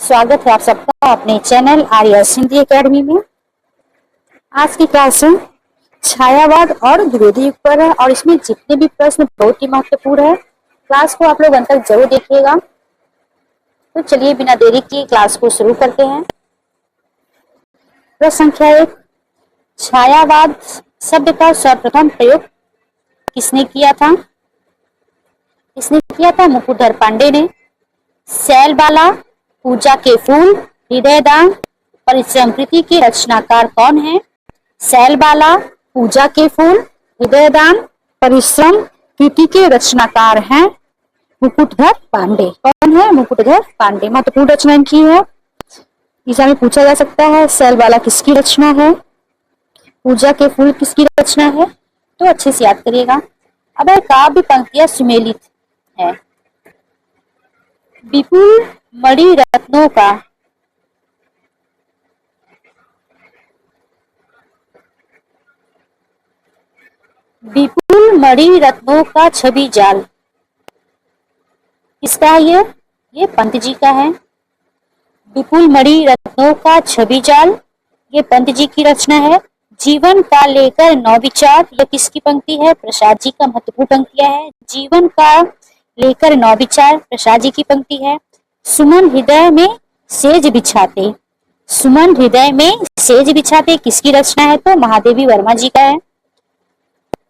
स्वागत है आप सबका अपने चैनल आर्यस हिंदी एकेडमी में। आज की क्लास छायावाद और विरोधी युग पर है और इसमें जितने भी प्रश्न बहुत ही महत्वपूर्ण है। क्लास को आप लोग अंत तक जरूर देखिएगा। तो चलिए बिना देरी किए क्लास को शुरू करते हैं। प्रश्न संख्या 1, छायावाद शब्द का सर्वप्रथम प्रयोग किसने किया था? किसने किया था? मुकुटधर पांडे ने। शैलबाला, पूजा के फूल, हृदयदान, परिश्रम कृति के रचनाकार कौन है? शैलबाला, पूजा के फूल, हृदयदान, परिश्रम कृति के रचनाकार हैं मुकुटधर पांडे। कौन है? मुकुटधर पांडे। महत्वपूर्ण रचना इनकी है। एग्जाम में पूछा जा सकता है शैलबाला किसकी रचना है, पूजा के फूल किसकी रचना है, तो अच्छे से याद करिएगा। अब काव्य पंक्तियां सुमेलित है। विपुल मणि रत्नों का विपुल मणि रत्नों का छवि जाल किसका है? ये पंत जी का है। विपुल मणि रत्नों का छवि जाल ये पंत जी की रचना है। जीवन का लेकर नौ विचार यह किसकी पंक्ति है? प्रसाद जी का। महत्वपूर्ण पंक्तियां है। जीवन का लेकर नौ विचार प्रसाद जी की पंक्ति है। सुमन हृदय में सेज बिछाते, सुमन हृदय में सेज बिछाते किसकी रचना है? तो महादेवी वर्मा जी का है।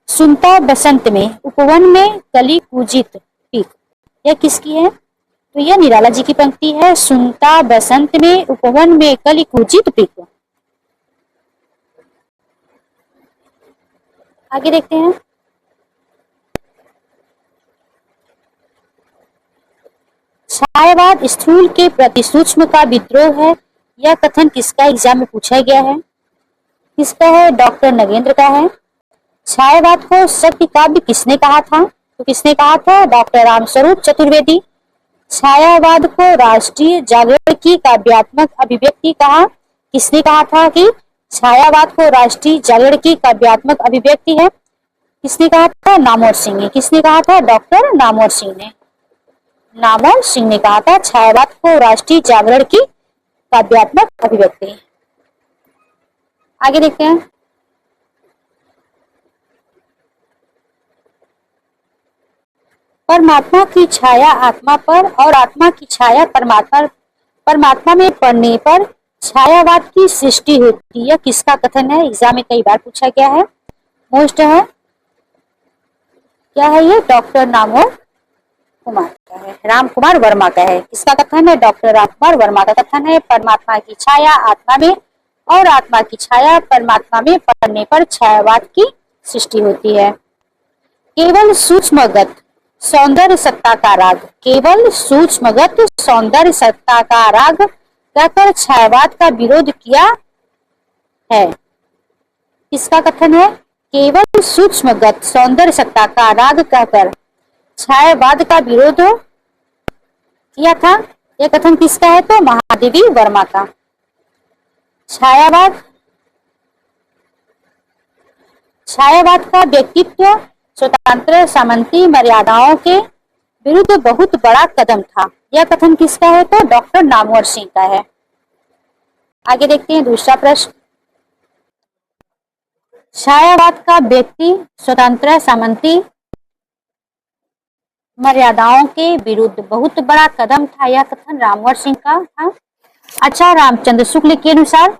सुनता बसंत में उपवन में कली पूजित पीक यह किसकी है? तो यह निराला जी की पंक्ति है। सुनता बसंत में उपवन में कली पूजित पीक। आगे देखते हैं। छायावाद स्थूल के प्रति सूक्ष्म का विद्रोह है यह कथन किसका एग्जाम में पूछा गया है? किसका है? डॉक्टर नगेंद्र का है। छायावाद को सत्य काव्य किसने कहा था? तो किसने कहा था? डॉक्टर रामस्वरूप चतुर्वेदी। छायावाद को राष्ट्रीय जागरण की काव्यात्मक अभिव्यक्ति कहा। किसने कहा था कि छायावाद को राष्ट्रीय जागरण की काव्यात्मक अभिव्यक्ति है? किसने कहा था? नामवर सिंह ने। किसने कहा था? डॉक्टर नामवर सिंह ने। नामवर सिंह ने कहा था छायावाद को राष्ट्रीय जागरण की काव्यात्मक अभिव्यक्ति। आगे देखते हैं। परमात्मा की छाया आत्मा पर और आत्मा की छाया परमात्मा में पड़ने पर छायावाद की सृष्टि होती है यह किसका कथन है? एग्जाम में कई बार पूछा गया है। मोस्ट है। क्या है ये? डॉक्टर नामवर कुमार का है, राम कुमार वर्मा का है। किसका कथन है? डॉक्टर राम कुमार वर्मा का कथन है। परमात्मा की छाया आत्मा में और आत्मा की छाया परमात्मा में पड़ने पर छायावाद की सृष्टि होती है। केवल सूक्ष्मगत सौंदर्य सत्ता का राग, केवल सूक्ष्मगत सौंदर्य सत्ता का राग कहकर छायावाद का विरोध किया है। किसका कथन है? केवल सूक्ष्मगत सौंदर्य सत्ता का राग कहकर छायावाद का विरोध किया था। यह कथन किसका है? तो महादेवी वर्मा का। छायावाद का व्यक्तित्व स्वतंत्र सामंती मर्यादाओं के विरुद्ध बहुत बड़ा कदम था यह कथन किसका है? तो डॉक्टर नामवर सिंह का है। आगे देखते हैं दूसरा प्रश्न। छायावाद का व्यक्ति स्वतंत्र सामंती मर्यादाओं के विरुद्ध बहुत बड़ा कदम था यह कथन रामवर सिंह का था। अच्छा, रामचंद्र शुक्ल के अनुसार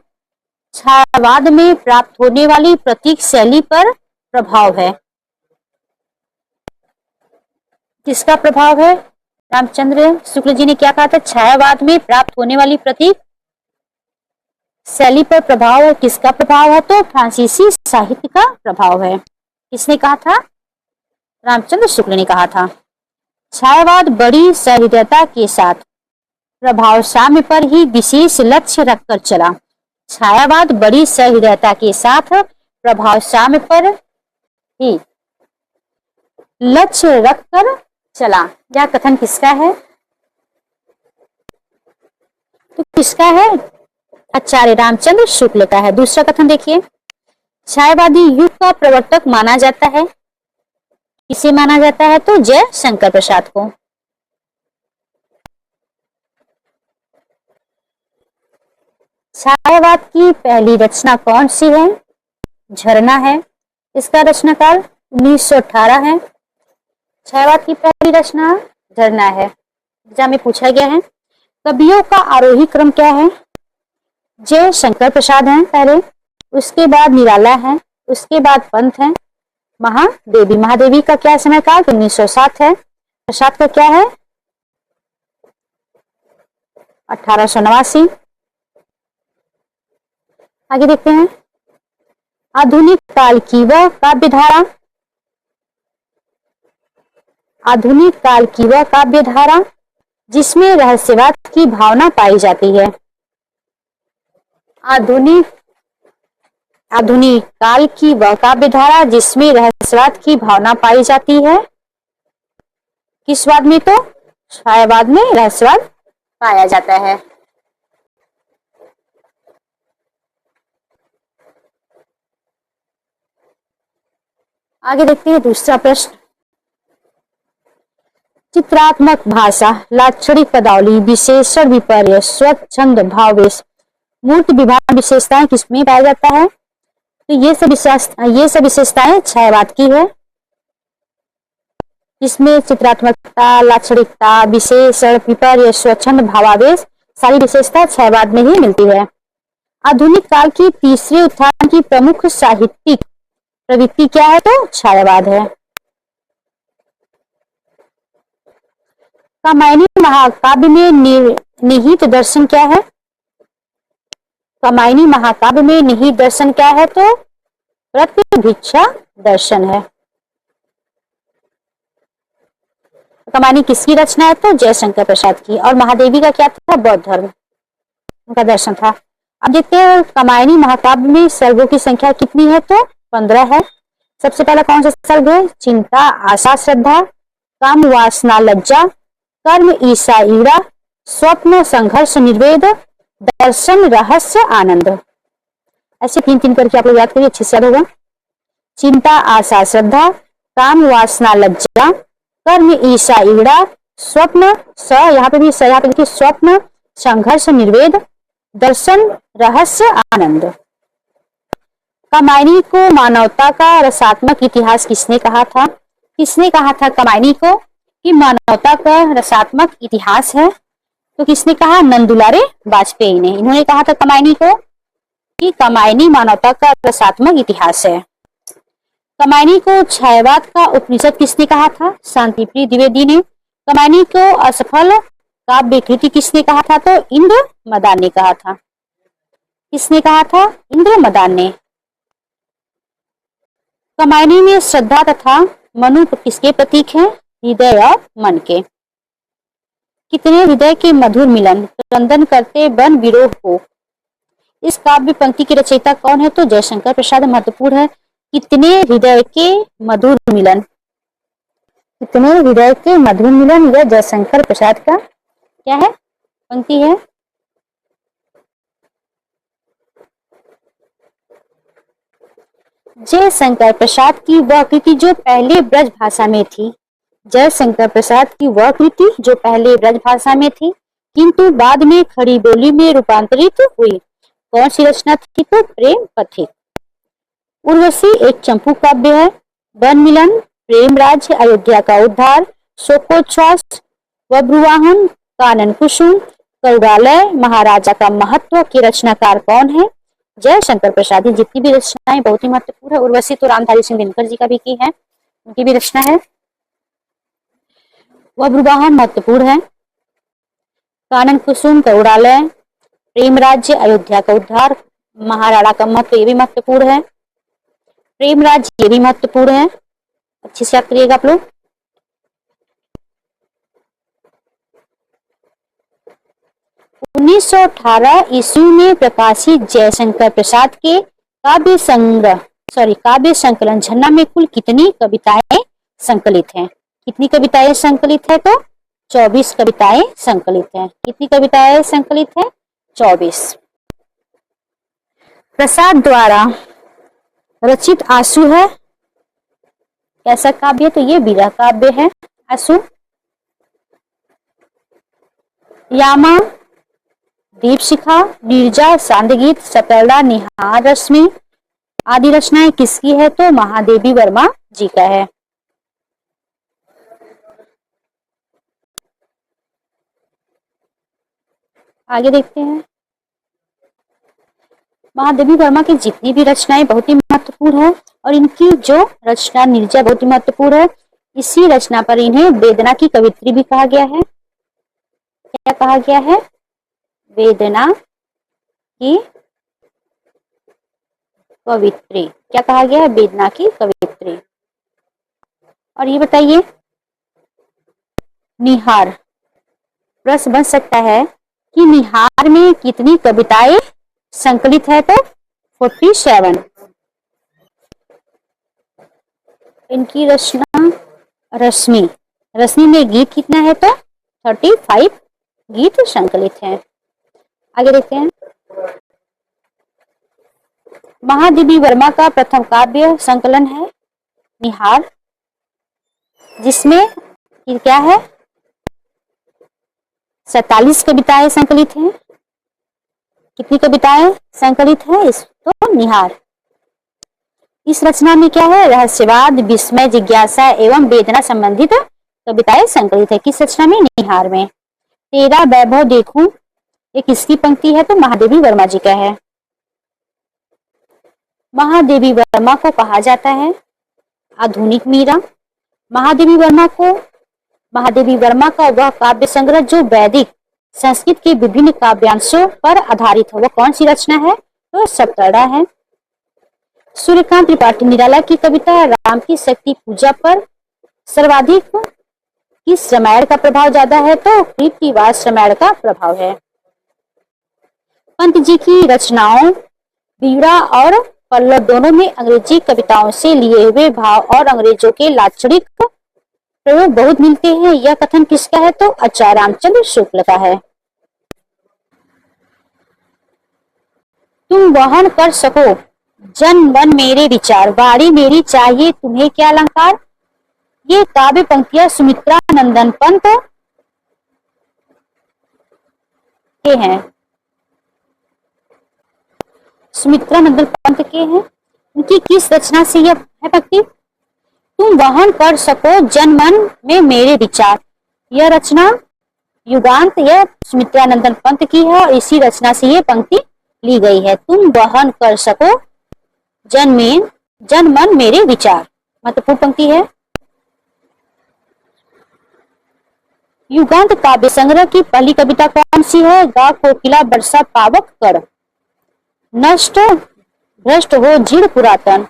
छायावाद में प्राप्त होने वाली प्रतीक शैली पर प्रभाव है। किसका प्रभाव है? रामचंद्र शुक्ल जी ने क्या कहा था? छायावाद में प्राप्त होने वाली प्रतीक शैली पर प्रभाव है। किसका प्रभाव है? तो फ्रांसीसी साहित्य का प्रभाव है। किसने कहा था? रामचंद्र शुक्ल ने कहा था। छायावाद बड़ी सहृदयता के साथ प्रभाव साम्य पर ही विशेष लक्ष्य रखकर चला। छायावाद बड़ी सहृदयता के साथ प्रभाव साम्य पर ही लक्ष्य रखकर चला यह कथन किसका है? तो किसका है? आचार्य रामचंद्र शुक्ल का है। दूसरा कथन देखिए। छायावादी युग का प्रवर्तक माना जाता है। किसे माना जाता है? तो जय शंकर प्रसाद को। छायावाद की पहली रचना कौन सी है? झरना है। इसका रचनाकाल 1918 है। छायावाद की पहली रचना झरना है। एग्जाम में पूछा गया है। कवियों का आरोही क्रम क्या है? जय शंकर प्रसाद हैं पहले, उसके बाद निराला है, उसके बाद पंत है, महादेवी। महादेवी का क्या समय काल? 1907 है। प्रसाद का क्या है? 1889। आगे देखते हैं। आधुनिक काल की वह काव्यधारा, आधुनिक काल की वह काव्यधारा जिसमें रहस्यवाद की भावना पाई जाती है। आधुनिक आधुनिक काल की वह काव्यधारा जिसमें रहस्यवाद की भावना पाई जाती है। किस वाद में? तो छायावाद में रहस्यवाद पाया जाता है। आगे देखते हैं दूसरा प्रश्न। चित्रात्मक भाषा, लाक्षणिक पदावली, विशेषण, विपर्य, स्वच्छंद, भावावेश, मूर्त विभाग विशेषताएं किसमें पाया जाता है? तो ये सब विशेषताएं छायावाद की है। इसमें चित्रात्मकता, लाक्षणिकता, विशेषण, विपर्य, स्वच्छंद, भावावेश सारी विशेषता छायावाद में ही मिलती है। आधुनिक काल की तीसरे उत्थान की प्रमुख साहित्यिक प्रवृत्ति क्या है? तो छायावाद है। कामायनी महाकाव्य में निहित दर्शन क्या है? कामायनी महाकाव्य में निहित दर्शन क्या है? तो प्रतिभिक्षा दर्शन है। कामायनी किसकी रचना है? तो जयशंकर प्रसाद की। और महादेवी का क्या था? बौद्ध धर्म, उनका दर्शन था। अब देखते हैं कामायनी महाकाव्य में सर्गों की संख्या कितनी है? तो 15 है। सबसे पहला कौन सा सर्ग है? चिंता, आशा, श्रद्धा, काम, वासना, लज्जा, कर्म, ईर्षा, ईड़ा, स्वप्न, संघर्ष, निर्वेद, दर्शन, रहस्य, आनंद। ऐसे 3-3 करके आप लोग याद करिए, अच्छे से याद होगा। चिंता, आशा, श्रद्धा, काम, वासना, लज्जा, कर्म, ईर्षा, ईड़ा, स्वप्न, यहाँ पे भी यहाँ पे देखिए, स्वप्न, संघर्ष, निर्वेद, दर्शन, रहस्य, आनंद। कामायनी को मानवता का रसात्मक इतिहास किसने कहा था? किसने कहा था कामायनी को कि मानवता का रसात्मक इतिहास है? तो किसने कहा? नंदुलारे वाजपेयी ने। इन्होंने कहा था कामायनी को कि कामायनी मानवता का रसात्मक इतिहास है। कामायनी को छायावाद का उपनिषद किसने कहा था? शांतिप्रिय द्विवेदी ने। कामायनी को असफल काव्य कृति किसने कहा था? तो इंद्र मदान ने कहा था। किसने कहा था? इंद्र मदान ने। कामायनी में श्रद्धा तथा मनु किसके प्रतीक हैं? हृदय और मन के। कितने हृदय के मधुर मिलन, क्रंदन करते वन विरोह को। इस काव्य पंक्ति के रचयिता कौन है? तो जयशंकर प्रसाद। महत्वपूर्ण है। कितने हृदय के मधुर मिलन, कितने हृदय के मधुर मिलन, यह जयशंकर प्रसाद का क्या है? पंक्ति है। जयशंकर प्रसाद की वह कृति जो पहले ब्रज भाषा में थी, जयशंकर प्रसाद की वह कृति जो पहले ब्रज भाषा में थी किंतु बाद में खड़ी बोली में रूपांतरित हुई, कौन सी रचना थी? तो प्रेम पथिक। उर्वशी एक चंपू काव्य है। वन मिलन, प्रेम राज्य, अयोध्या का उद्धार, शोकोच्छ्वास, बब्रुवाहन, कानन कुसुम, कौगालय, महाराजा का महत्व के रचनाकार कौन है? जयशंकर प्रसाद। जितनी भी रचनाएं बहुत ही महत्वपूर्ण है। उर्वशी तो रामधारी सिंह दिनकर जी का भी की है, उनकी भी रचना है। बब्रुवाहन महत्वपूर्ण है। कानन कुसुम, कौगालय, प्रेम राज्य, अयोध्या का उद्धार, महाराणा का महत्व, ये भी महत्वपूर्ण है। प्रेम राज्य ये भी महत्वपूर्ण है। अच्छे से याद करिएगा आप लोग। उन्नीस 1918 ईस्वी में प्रकाशित जयशंकर प्रसाद के काव्य संकलन झरना में कुल कितनी कविताएं संकलित हैं? कितनी कविताएं संकलित है? तो 24 कविताएं संकलित हैं। कितनी कविताएं संकलित हैं? 24। प्रसाद द्वारा रचित आंसू है कैसा काव्य है? तो ये विरह काव्य है आंसू। यामा, दीपशिखा, नीरजा, सांदगीत, सतरला, निहार रश्मि आदि रचनाएं किसकी है? तो महादेवी वर्मा जी का है। आगे देखते हैं। महादेवी वर्मा की जितनी भी रचनाएं बहुत ही महत्वपूर्ण है और इनकी जो रचना नीरजा बहुत ही महत्वपूर्ण है। इसी रचना पर इन्हें वेदना की कवित्री भी कहा गया है। क्या कहा गया है? वेदना की कवित्री। क्या कहा गया है? वेदना की कवित्री। और ये बताइए, निहार, प्रश्न बन सकता है कि निहार में कितनी कविताएं संकलित है? तो 47। इनकी रचना रश्मि, रश्मि में गीत कितना है? तो 35 गीत संकलित हैं। आगे देखते हैं। महादेवी वर्मा का प्रथम काव्य संकलन है निहार, जिसमें क्या है? 47 कविताएं संकलित हैं। कितनी कविताएं संकलित है? इस तो निहार। इस रचना में क्या है? रहस्यवाद, विस्मय, जिज्ञासा एवं वेदना संबंधित कविताएं संकलित है। किस रचना में? निहार में। तेरा वैभव देखूं, ये किसकी पंक्ति है? तो महादेवी वर्मा जी का है। महादेवी वर्मा को कहा जाता है आधुनिक मीरा। महादेवी वर्मा का वह काव्य संग्रह जो वैदिक संस्कृत के विभिन्न काव्यांशों पर आधारित है, वह कौन सी रचना है? तो सप्तरदा है। सूर्यकांत त्रिपाठी निराला की कविता राम की शक्ति पूजा पर सर्वाधिक किस रामायण का प्रभाव ज्यादा है? तो कृतिवास रामायण का प्रभाव है। पंत जी की रचनाओं बीड़ा और पल्लव दोनों में अंग्रेजी कविताओं से लिए हुए भाव और अंग्रेजों के लाक्षणिक प्रयोग बहुत मिलते हैं। यह कथन किसका है? तो आचार्य रामचंद्र शुक्ल का है। तुम वहन कर सको जन मन मेरे विचार, वाणी मेरी चाहिए तुम्हें क्या अलंकार। ये काव्य पंक्तियां सुमित्रा नंदन पंत के हैं। सुमित्रा नंदन पंत के हैं। उनकी किस रचना से यह है पंक्ति? तुम वहन कर सको जन मन में मेरे विचार। यह रचना युगांत, यह सुमित्रा नंदन पंत की है और इसी रचना से यह पंक्ति ली गई है। तुम वहन कर सको जन मन मेरे विचार, महत्वपूर्ण पंक्ति है। युगांत काव्य संग्रह की पहली कविता कौन सी है? गा कोकिला बरसा पावक कर, नष्ट भ्रष्ट हो जीर्ण पुरातन।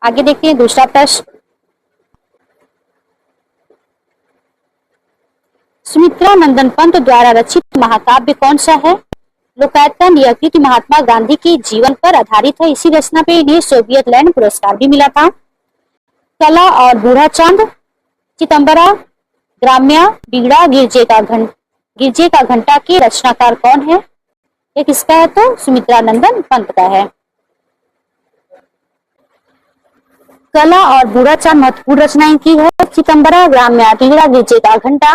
आगे देखते हैं दूसरा प्रश्न। सुमित्रा नंदन पंत द्वारा रचित महाकाव्य कौन सा है? लोकायतन। यह कृति महात्मा गांधी के जीवन पर आधारित है। इसी रचना पे इन्हें सोवियत लैंड पुरस्कार भी मिला था। कला और बूढ़ा चांद, चिदंबरा, ग्राम्या, बिगड़ा, गिरजे का घंटा के रचनाकार कौन है? ये किसका है? तो सुमित्रा नंदन पंत का है। कला और बूढ़ा चांद महत्वपूर्ण रचनाएं की है। चिदंबरा, ग्राम्या, बिगड़ा, गिरजे का घंटा,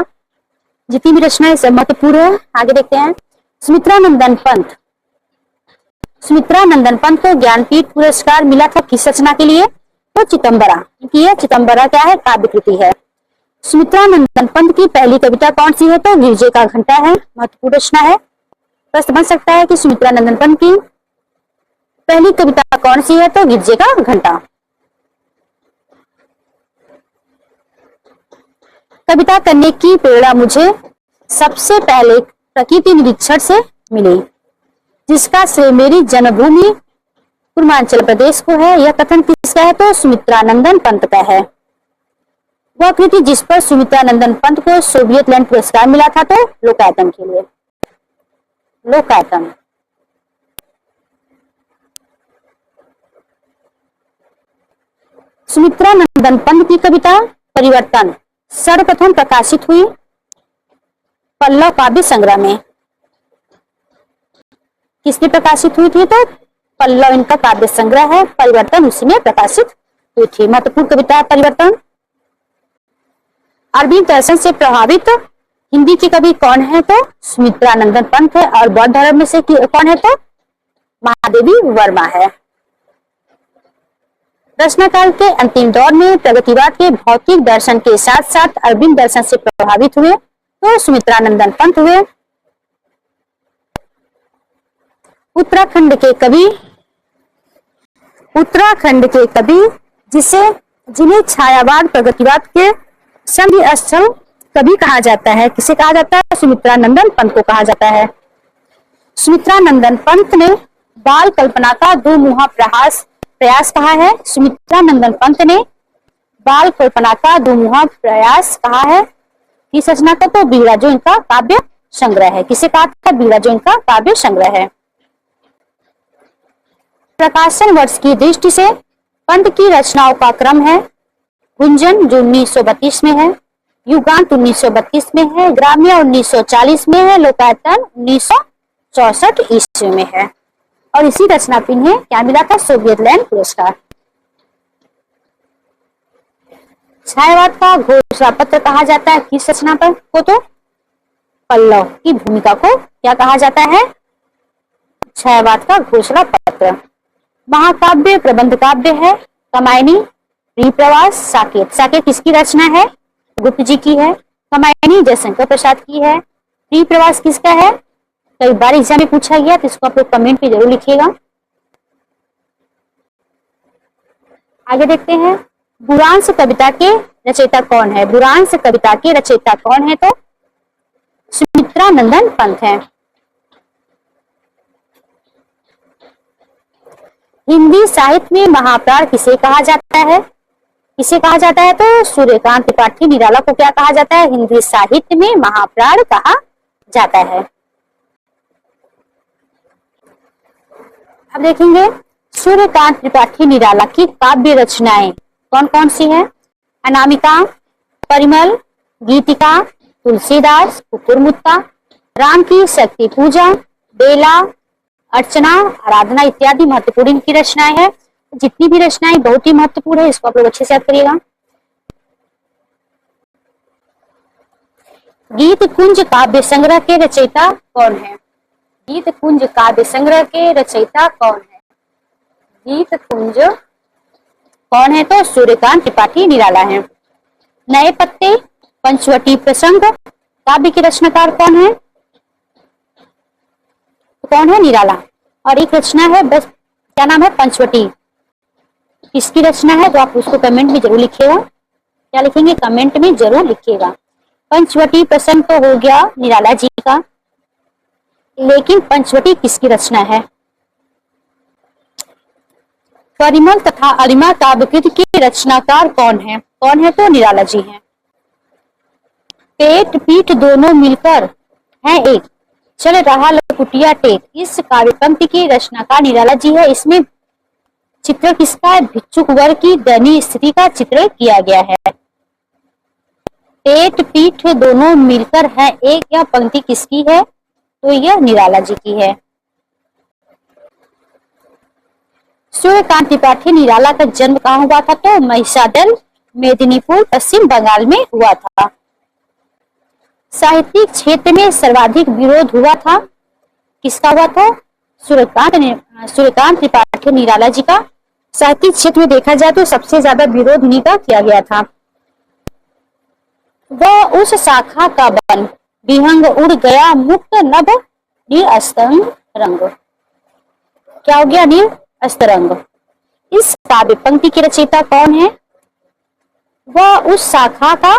जितनी भी रचनाएं सब महत्वपूर्ण है। आगे देखते हैं। सुमित्रा नंदन पंत को ज्ञानपीठ पुरस्कार मिला था किस रचना के लिए? तो चिदंबरा की है। चिदंबरा क्या है? काव्य कृति है। सुमित्रा नंदन पंत की पहली कविता कौन सी है? तो गिरजे का घंटा है, महत्वपूर्ण रचना है। प्रश्न बन सकता है कि सुमित्रा नंदन पंत की पहली कविता कौन सी है? तो गिरजे का घंटा। कविता करने की प्रेरणा मुझे सबसे पहले प्रकृति निरीक्षण से मिली, जिसका श्रेय मेरी जन्मभूमि पूर्वांचल प्रदेश को है। यह कथन किसका है? तो सुमित्रा नंदन पंत का है। वह कृति जिस पर सुमित्रा नंदन पंत को सोवियत लैंड पुरस्कार मिला था तो लोकायतन के लिए। लोकायतन। सुमित्रा नंदन पंत की कविता परिवर्तन सर्वप्रथम प्रकाशित हुई पल्लव काव्य संग्रह में। किसमें प्रकाशित हुई थी? तो पल्लव इनका काव्य संग्रह है, परिवर्तन उसी में प्रकाशित हुई थी। महत्वपूर्ण कविता परिवर्तन। अरविंद दर्शन से प्रभावित हिंदी के कवि कौन है? तो सुमित्रानंदन पंत है। और बौद्ध धर्म में से कौन है? तो महादेवी वर्मा है। प्रश्नकाल के अंतिम दौर में प्रगतिवाद के भौतिक दर्शन के साथ साथ अरविंद दर्शन से प्रभावित हुए तो सुमित्रानंदन पंत हुए। उत्तराखंड के कवि जिन्हें छायावाद प्रगतिवाद के संधि स्थल कवि कहा जाता है, किसे कहा जाता है? सुमित्रानंदन पंत को कहा जाता है। सुमित्रानंदन पंत ने बाल कल्पना का दो मुहा प्रयास कहा है। सुमित्रानंदन पंत ने बाल कल्पना का दो मुहा प्रयास कहा है। किस रचना का? तो बीड़ा, जो इनका काव्य संग्रह है। किसे कहा था? बीड़ा, जो इनका काव्य संग्रह है। प्रकाशन वर्ष की दृष्टि से पंत की रचनाओं का क्रम है: गुंजन, जो 1932 में है, युगांत 1932 में है, ग्राम्य 1940 में है, लोकायतन 1964 ईस्वी में है। और इसी रचना पे इन्हें क्या मिला था? सोवियत लैंड पुरस्कार। छायावाद का घोषणा पत्र कहा जाता है किस रचना पर को? तो पल्लव की भूमिका को क्या कहा जाता है? छायावाद का घोषणा पत्र। महाकाव्य प्रबंध काव्य है कमायनी, रिप्रवास, साकेत। साकेत किसकी रचना है? गुप्त जी की है। कमायनी जयशंकर प्रसाद की है। रिप्रवास किसका है? कई बार एग्जाम में पूछा गया, तो इसको आप लोग कमेंट में जरूर लिखिएगा। आगे देखते हैं, बुरांश कविता के रचयिता कौन है? बुरांश कविता के रचयिता कौन है? तो सुमित्रानंदन पंत है। हिंदी साहित्य में महाप्राण किसे कहा जाता है? किसे कहा जाता है? तो सूर्यकांत त्रिपाठी निराला को क्या कहा जाता है? हिंदी साहित्य में महाप्राण कहा जाता है। अब देखेंगे सूर्यकांत त्रिपाठी निराला की काव्य रचनाएं कौन कौन सी है? अनामिका, परिमल, गीतिका, तुलसीदास, कुकुरमुत्ता, राम की शक्ति पूजा, बेला, अर्चना, आराधना इत्यादि महत्वपूर्ण इनकी रचनाएं हैं। जितनी भी रचनाएं बहुत ही महत्वपूर्ण है, इसको आप लोग अच्छे से याद करिएगा। गीत कुंज काव्य संग्रह के रचयिता कौन है? गीत कुंज काव्य संग्रह के रचयिता कौन है? गीत कुंज कौन है? तो सूर्यकांत त्रिपाठी निराला है। नए पत्ते, पंचवटी प्रसंग काव्य के रचनाकार कौन है? कौन है? निराला। और एक रचना है, बस क्या नाम है? पंचवटी। किसकी रचना है? तो आप उसको कमेंट में जरूर लिखिएगा। क्या लिखेंगे? कमेंट में जरूर लिखिएगा। पंचवटी प्रसंग तो हो गया निराला जी का, लेकिन पंचवटी किसकी रचना है? परिमल तथा अरिमा काव्यकृत के रचनाकार कौन है? कौन है? तो निराला जी हैं। पेट पीठ दोनों मिलकर हैं एक, चल रहा लकुटिया टेक, इस काव्य पंक्ति की रचनाकार निराला जी है। इसमें चित्र किसका है? भिक्षुक वर्ग की दयनीय स्थिति का चित्र किया गया है। पेट पीठ दोनों मिलकर है एक, यह पंक्ति किसकी है? तो यह निराला जी की है। सूर्यकांत त्रिपाठी निराला का जन्म कहाँ हुआ था? तो महिषादल, मेदिनीपुर, पश्चिम बंगाल में हुआ था। साहित्यिक क्षेत्र में सर्वाधिक विरोध हुआ था, किसका हुआ था? सूर्यकांत त्रिपाठी निराला जी का। साहित्यिक क्षेत्र में देखा जाए तो सबसे ज्यादा विरोध इन्हीं का किया गया था। वह उस शाखा का बन विहंग उड़ गया मुक्त नभ निरअस्तंग रंग। क्या हो गया? निरअस्तरंग। इस काव्य पंक्ति के रचयिता कौन है? वह उस शाखा का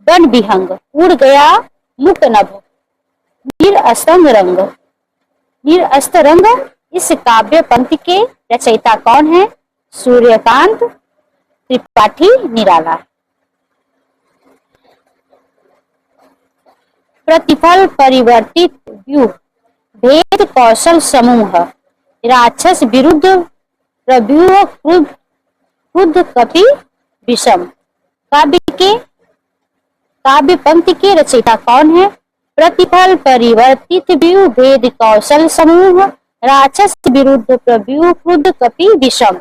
बन विहंग उड़ गया मुक्त नभ निरअस्तंग रंग। निरअस्तरंग इस काव्य पंक्ति के रचयिता कौन है? सूर्यकांत त्रिपाठी निराला। प्रतिफल परिवर्तित व्यूह भेद कौशल समूह राक्षस विरुद्ध प्रव्यूह क्रुद्ध कपि विषम। काव्य पंक्ति के रचयिता कौन है? प्रतिफल परिवर्तित व्यूह भेद कौशल समूह राक्षस विरुद्ध प्रव्यूह क्रुद्ध कपि विषम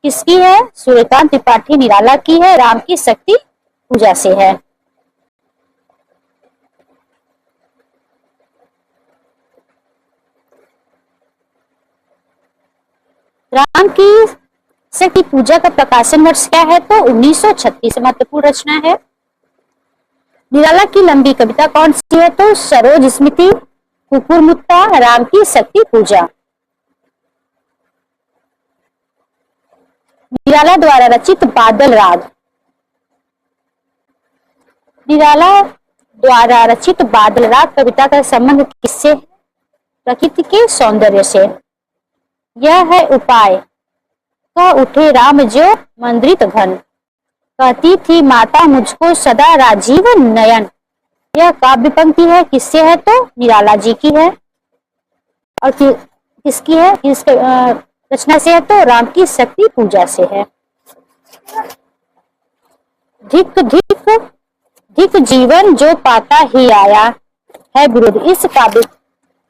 किसकी है? सूर्यकांत त्रिपाठी निराला की है। राम की शक्ति पूजा से है। राम की शक्ति पूजा का प्रकाशन वर्ष क्या है? तो 1936। महत्वपूर्ण रचना है। निराला की लंबी कविता कौन सी है? तो सरोज स्मृति, कुकुर मुत्ता, राम की शक्ति पूजा। निराला द्वारा रचित बादल राग। निराला द्वारा रचित बादल राग कविता का संबंध किससे? प्रकृति के सौंदर्य से। यह है उपाय का उठे राम जो मंद्रित घन, कहती थी माता मुझको सदा राजीव नयन। यह काव्य पंक्ति है, किससे है? तो निराला जी की है। और किसकी है? किस रचना से है? तो राम की शक्ति पूजा से है। धिक धिक धिक जीवन जो पाता ही आया है विरोध। इस काव्य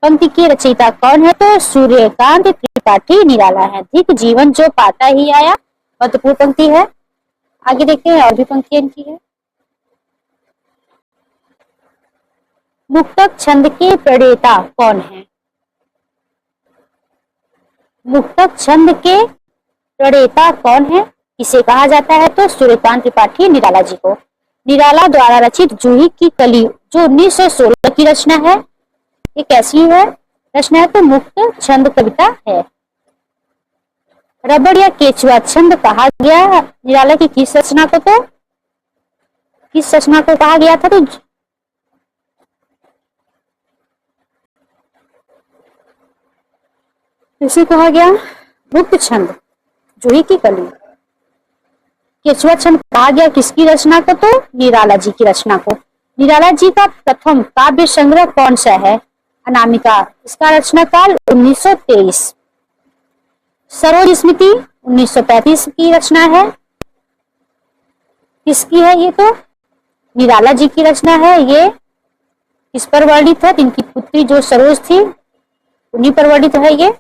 पंक्ति की रचयिता कौन है? तो सूर्यकांत त्रिपाठी निराला है। धिक जीवन जो पाता ही आया महत्वपूर्ण पंक्ति है। आगे देखते हैं और भी पंक्तियां इनकी है। मुक्तक छंद के प्रणेता कौन है? मुक्तक छंद के प्रणेता कौन है? इसे कहा जाता है तो सूर्यकांत त्रिपाठी निराला जी को। निराला द्वारा रचित जूही की कली जो 1916 की रचना है, ये कैसी है रचना है? तो मुक्त छंद कविता है। रबड़ या केचुआ छंद कहा गया निराला की किस रचना को? तो किस रचना को कहा गया था? तो इसे कहा गया मुक्त छंद, जूही की कली। केचुआ छंद कहा गया किसकी रचना को? तो निराला जी की रचना को। निराला जी का प्रथम काव्य संग्रह कौन सा है? अनामिका। इसका रचना काल 1923। सरोज स्मृति 1935 की रचना है। किसकी है ये? तो निराला जी की रचना है। ये किस पर वर्णित है? इनकी पुत्री जो सरोज थी उन्हीं पर वर्णित है ये।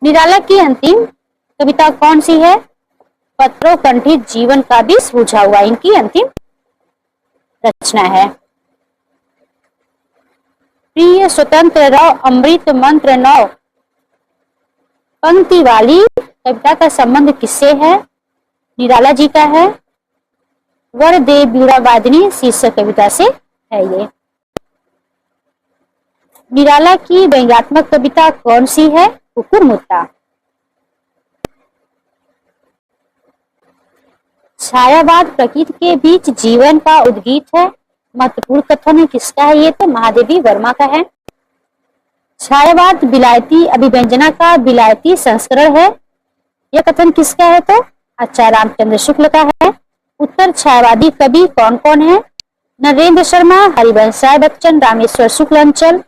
निराला की अंतिम कविता कौन सी है? पत्रों कंठित जीवन का भी सूझा हुआ इनकी अंतिम रचना है। प्रिय स्वतंत्र रहो अमृत मंत्र नौ पंक्ति वाली कविता का संबंध किससे है? निराला जी का है। वर दे बीड़ा वादिनी शीर्षक कविता से है ये। निराला की व्यंग्यात्मक कविता कौन सी है? कुकुर मुत्ता। छायावाद प्रकृति के बीच जीवन का उद्गीत है। महत्वपूर्ण कथन है, किसका है ये? तो महादेवी वर्मा का है। छायावाद विलायती अभिव्यंजना का विलायती संस्करण है। यह कथन किसका है? तो आचार्य रामचंद्र शुक्ल का है। उत्तर छायावादी कवि कौन कौन है? नरेंद्र शर्मा, हरिवंश राय बच्चन, रामेश्वर शुक्ल अंचल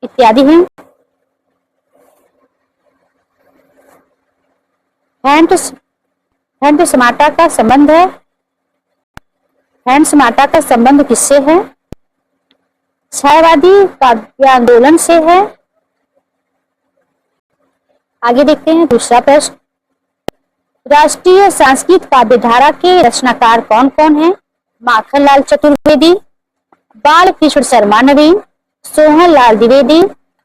इत्यादि हैं। हैंड समाटा का संबंध है। हैंड समाटा का संबंध किससे है? छायावादी काव्य आंदोलन से है। आगे देखते हैं दूसरा प्रश्न। राष्ट्रीय संस्कृत काव्य धारा के रचनाकार कौन कौन है? माखनलाल चतुर्वेदी, बाल कृष्ण शर्मा नवीन, सोहन लाल द्विवेदी,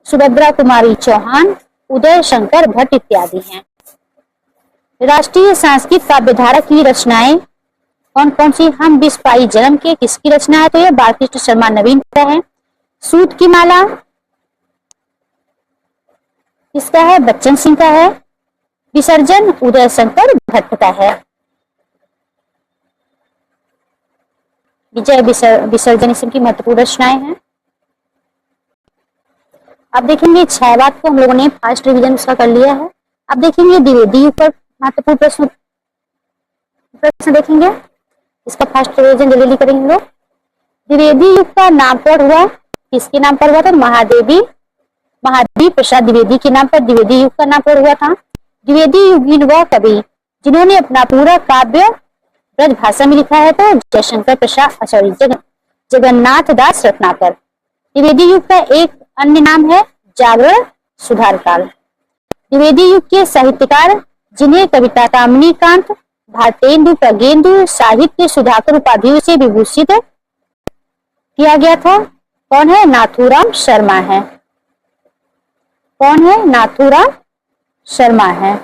सुभद्रा कुमारी चौहान, उदय शंकर भट्ट इत्यादि हैं। राष्ट्रीय संस्कृत काव्य धारा की रचनाएं कौन कौन सी? हम विश्व पाई जन्म के किसकी रचना है? तो यह बालकृष्ण शर्मा नवीन का है। सूत की माला किसका है? बच्चन सिंह का है। विसर्जन उदय शंकर भट्ट का है। विजय विसर्जन इसकी महत्वपूर्ण रचनाएं हैं। अब देखेंगे छायावाद को हम लोगों ने फर्स्ट रिवीजन उसका कर लिया है। अब देखेंगे द्विवेदी युग पर महत्वपूर्ण प्रश्न देखेंगे। इसका फर्स्ट रिवीजन जल्दी करेंगे लोग। द्विवेदी युग का नामकरण हुआ किसके नाम पर हुआ था? महादेवी प्रसाद द्विवेदी के नाम पर द्विवेदी युग का नामकरण हुआ था। द्विवेदी युगीन वह कवि जिन्होंने अपना पूरा काव्य ब्रज भाषा में लिखा है तो जयशंकर प्रसाद जगन्नाथ दास रत्नाकर। द्विवेदी युग का एक अन्य नाम है जागरण सुधार काल। द्विवेदी युग के साहित्यकार जिन्हें कविता कामिनी कांत, भारतेंदु, प्रज्ञेंदु, साहित्य सुधाकर उपाधियों से विभूषित किया गया था, कौन है? नाथूराम शर्मा है। कौन है? नाथूराम शर्मा है।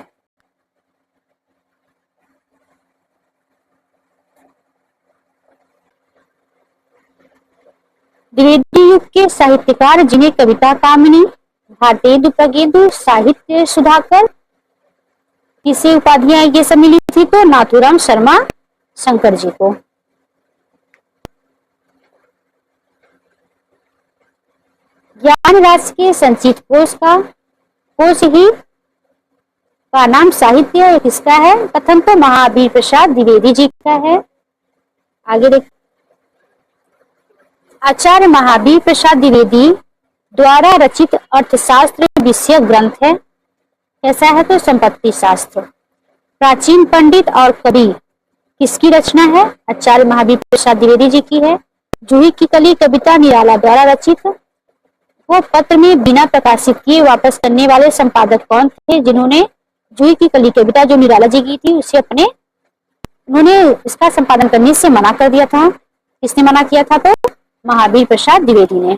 द्विवेदी युग के साहित्यकार जिन्हें कविता कामिनी, भारतेंदु प्रगेंदु, साहित्य सुधाकर, किसे उपाधियां ये सब मिली थी? तो नाथूराम शर्मा शंकर जी को। ज्ञान राशि के संचित कोश ही का नाम साहित्य किसका है? कथन तो महावीर प्रसाद द्विवेदी जी का है। आगे देख, आचार्य महावीर प्रसाद द्विवेदी द्वारा रचित अर्थशास्त्र विषयक ग्रंथ है। कैसा है? तो संपत्ति शास्त्र। प्राचीन पंडित और कवि किसकी रचना है? आचार्य महावीर प्रसाद द्विवेदी जी की है। जूही की कली कविता निराला द्वारा रचित। वो पत्र में बिना प्रकाशित किए वापस करने वाले संपादक कौन थे, जिन्होंने जूही की कली कविता जो निराला जी की थी उसे उन्होंने इसका संपादन करने से मना कर दिया था? किसने मना किया था? तो महावीर प्रसाद द्विवेदी ने।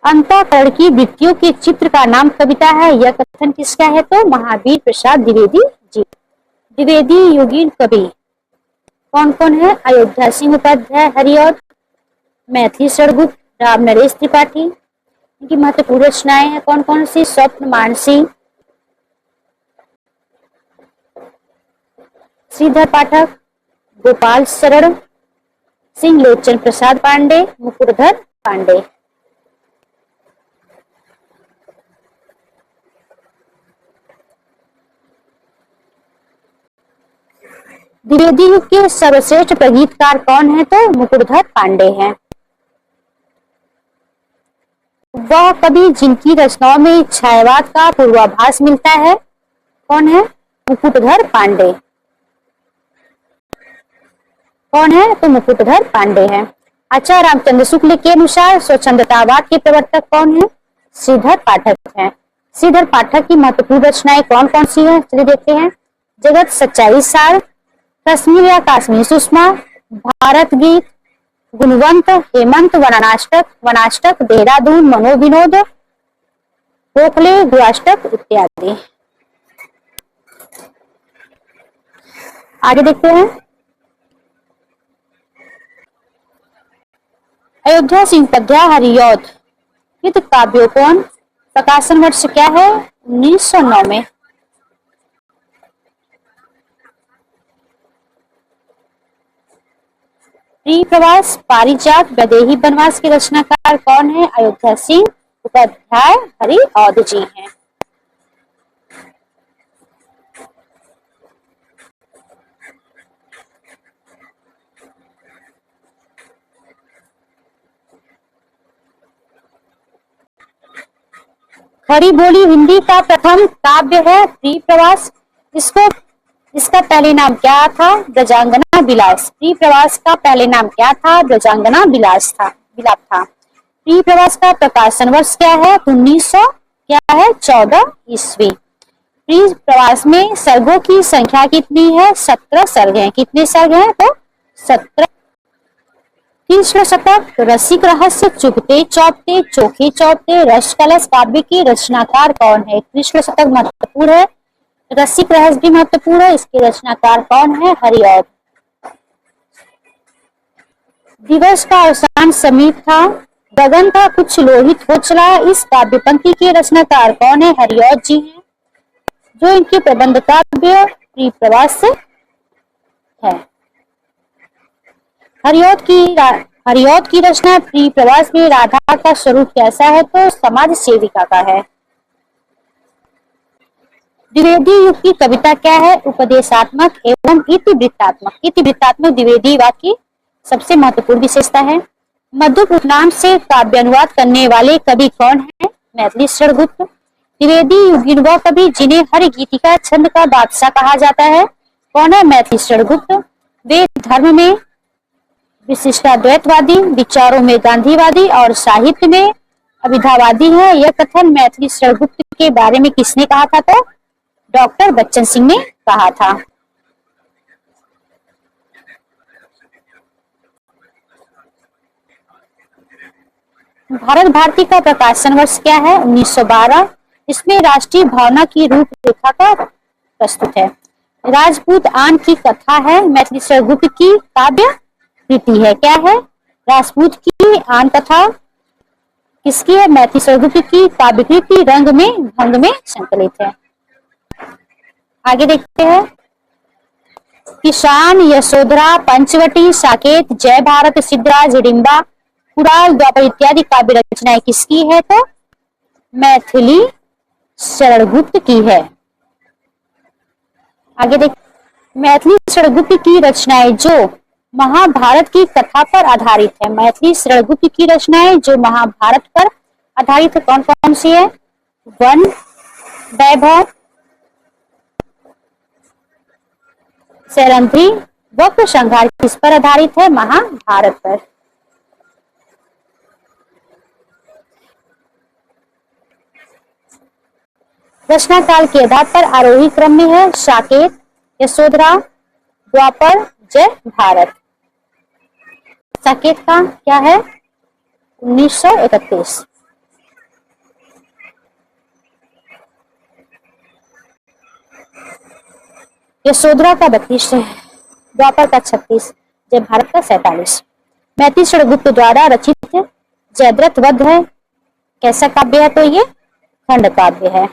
अंतःकरण की वृत्तियों के चित्र का नाम कविता है, यह कथन किसका है? तो महावीर प्रसाद द्विवेदी जी। द्विवेदी युगीन कवि कौन कौन है? अयोध्या सिंह उपाध्याय, हरिऔध, मैथिली षड़गुप्त, राम नरेश त्रिपाठी। इनकी महत्वपूर्ण रचनाएं हैं कौन कौन सी? स्वप्न मानसी, श्रीधर पाठक, गोपाल शरण सिंह, लोचन प्रसाद पांडे, मुकुटधर पांडे। द्विवेदी युग के सर्वश्रेष्ठ प्रगीतकार कौन है? तो मुकुटधर पांडे हैं। वह कवि जिनकी रचनाओं में छायावाद का पूर्वाभास मिलता है कौन है? मुकुटधर पांडे। कौन है? तो मुकुटधर पांडे हैं। आचार्य रामचंद्र शुक्ल के अनुसार स्वच्छंदतावाद के प्रवर्तक कौन है? श्रीधर पाठक हैं। श्रीधर पाठक की महत्वपूर्ण रचनाएं कौन कौन सी हैं? चलिए देखते हैं। जगत सच्चाई सार, कश्मीर या काश्मीर सुषमा, भारत गीत, गुणवंत, हेमंत, वनाष्टक, देहरादून, मनोविनोद, गोखले, गुआष्टक इत्यादि। आगे देखते हैं। अयोध्या सिंह उपाध्याय हरिऔध कृत काव्योपन प्रकाशन वर्ष क्या है? 1909 में। प्रिय प्रवास, पारिजात, वैदेही वनवास के रचनाकार कौन है? अयोध्या सिंह उपाध्याय हरिऔध जी हैं। खड़ी बोली हिंदी का प्रथम काव्य है प्रिय प्रवास। इसका पहले नाम क्या था? ब्रजांगना विलास। प्रिय प्रवास का पहले नाम क्या था? ब्रजांगना विलास था, विलाप था। प्रिय प्रवास का प्रकाशन वर्ष क्या है? 1900 क्या है? 14 ईस्वी। प्रिय प्रवास में सर्गों की संख्या कितनी है? 17 सर्ग हैं। कितने सर्ग हैं? तो 17। कृष्ण शतक, रसिक रहस्य, चुगते चौपते, चोखे चौपते, रस कलश काव्य के रचनाकार कौन है? कृष्ण शतक महत्वपूर्ण है, रसिक रहस्य भी महत्वपूर्ण है। इसके रचनाकार कौन है? हरिऔध। दिवस का अवसान समीप था, गगन था कुछ लोहित हो चला, इस काव्य पंक्ति के रचनाकार कौन है? हरिऔध जी हैं, जो इनके प्रबंध काव्य प्रिय प्रवास से है। हरिऔध की रचना प्रिय प्रवास में राधा का स्वरूप कैसा है? तो समाज सेविका का है। द्विवेदी युग की कविता क्या है? उपदेशात्मक एवं इतिवृत्तात्मक। इतिवृत्तात्मक द्विवेदी युग की सबसे महत्वपूर्ण विशेषता है। मधु उपनाम से काव्य अनुवाद करने वाले कवि कौन है? मैथिली षड़गुप्त। द्विवेदी युगीन वह कवि जिन्हें हर गीतिका छंद का बादशाह कहा जाता है कौन है? मैथिली षड़गुप्त। वे धर्म में विशिष्टाद्वैतवादी, विचारों में गांधीवादी और साहित्य में अभिधावादी है। यह कथन मैथिली षड़गुप्त के बारे में किसने कहा था? तो डॉक्टर बच्चन सिंह ने कहा था। भारत भारती का प्रकाशन वर्ष क्या है? 1912। इसमें राष्ट्रीय भावना की रूपरेखा का प्रस्तुत है। राजपूत आन की कथा है, मैथिली सरगुप्त की काव्य कृति है। क्या है? राजपूत की आन कथा किसकी है? मैथिली सरगुप्त की काव्य कृति रंग में भंग में संकलित है। आगे देखते हैं। किसान, यशोधरा, पंचवटी, साकेत, जय भारत, सिद्धराज, हिडिंबा, कुणाल, द्वापर इत्यादि काव्य रचनाएं किसकी है? तो मैथिली शरणगुप्त की है। आगे देख, मैथिली शरणगुप्त की रचनाएं जो महाभारत की कथा पर आधारित है। मैथिली शरणगुप्त की रचनाएं जो महाभारत पर आधारित है, कौन कौन सी है? वन वैभव, शैरंध्री, वक्र संहार किस पर आधारित है? महाभारत पर। रचना काल के आधार पर आरोही क्रम में है साकेत, यशोधरा, द्वापर, जय भारत। साकेत का क्या है? 1931। यशोधरा का 32 है, द्वापर का 36, जय भारत का 47। मैथिली शरणगुप्त द्वारा रचित जयद्रथ वध है, कैसा काव्य है? तो ये खंड काव्य है।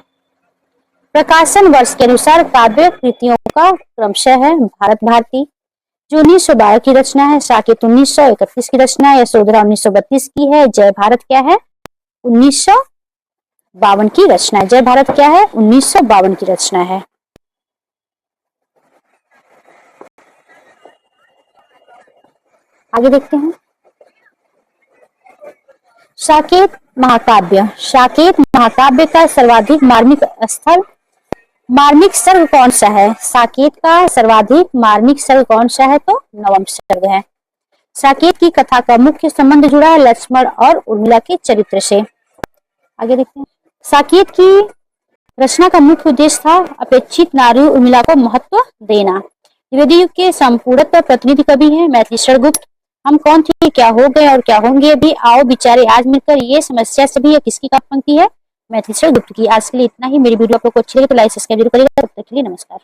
प्रकाशन वर्ष के अनुसार काव्य कृतियों का क्रमशः है भारत भारती जो 1912 की रचना है, साकेत 1931 की रचना है, यशोधरा 1932 की है, जय भारत क्या है? 1952 की रचना है। जय भारत क्या है? 1952 की रचना है। आगे देखते हैं। साकेत महाकाव्य। साकेत महाकाव्य का सर्वाधिक मार्मिक सर्ग कौन सा है? साकेत का सर्वाधिक मार्मिक सर्ग कौन सा है? तो नवम सर्ग है। साकेत की कथा का मुख्य संबंध जुड़ा है लक्ष्मण और उर्मिला के चरित्र से। आगे देखते हैं। साकेत की रचना का मुख्य उद्देश्य था अपेक्षित नारी उर्मिला को महत्व देना। द्विवेदी युग के संपूर्ण प्रतिनिधि कवि है मैथिली शरणगुप्त। हम कौन थे, क्या हो गए और क्या होंगे अभी, आओ विचारे आज मिलकर। ये समस्या सभी है किसकी काव्य पंक्ति है? मैथिली शरणगुप्त की। आज के लिए इतना ही। मेरी वीडियो आप लोग को अच्छी लगे तो लाइक सब्सक्राइब जरूर करिएगा। तब तक के लिए नमस्कार।